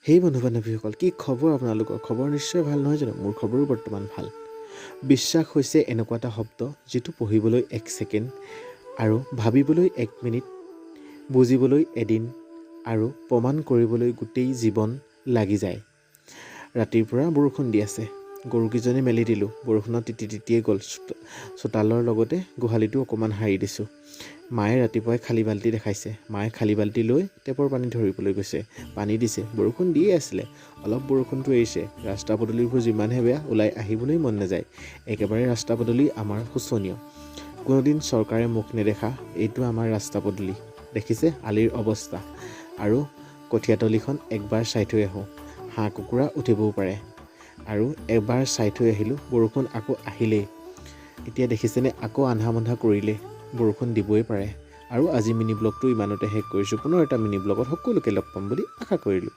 সেই বন্ধু বান্ধৱীসকল, কি খবৰ আপোনালোকৰ? খবৰ নিশ্চয় ভাল নহয় জানো? মোৰ খবৰো বৰ্তমান ভাল। বিশ্বাস হৈছে এনেকুৱা এটা শব্দ যিটো পঢ়িবলৈ 1 ছেকেণ্ড আৰু ভাবিবলৈ 1 মিনিট, বুজিবলৈ এদিন আৰু প্ৰমাণ কৰিবলৈ গোটেই জীৱন লাগি যায়। ৰাতিৰ পৰা বৰষুণ দি আছে। গৰুকেইজনী মেলি দিলোঁ, বৰষুণত তিতিয়ে গ'ল। চোতালৰ লগতে গোহালিটো অকণমান সাৰি দিছোঁ। মায়ে ৰাতিপুৱাই খালী বাল্টি দেখাইছে। মায়ে খালী বাল্টি লৈ টেপৰ পানী ধৰিবলৈ গৈছে। পানী দিছে, বৰষুণ দিয়ে আছিলে। অলপ বৰষুণটো এৰিছে। ৰাস্তা পদূলিবোৰ যিমানহে বেয়া, ওলাই আহিবলৈ মন নাযায়। একেবাৰে ৰাস্তা পদূলি আমাৰ শোচনীয়। কোনোদিন চৰকাৰে মুখ নেদেখা এইটো আমাৰ ৰাস্তা পদূলি। দেখিছে আলিৰ অৱস্থা। আৰু কঠীয়াতলিখন একবাৰ চাই থৈ আহোঁ, হাঁহ কুকুৰা উঠিবও পাৰে। আৰু এবাৰ চাই থৈ আহিলোঁ, বৰষুণ আকৌ আহিলেই। এতিয়া দেখিছেনে আকৌ আন্ধা মন্ধা কৰিলে, বৰষুণ দিবই পাৰে। আৰু আজি মিনি ব্লগটো ইমানতে শেষ কৰিছোঁ। পুনৰ এটা মিনি ব্লগত সকলোকে লগ পাম বুলি আশা কৰিলোঁ।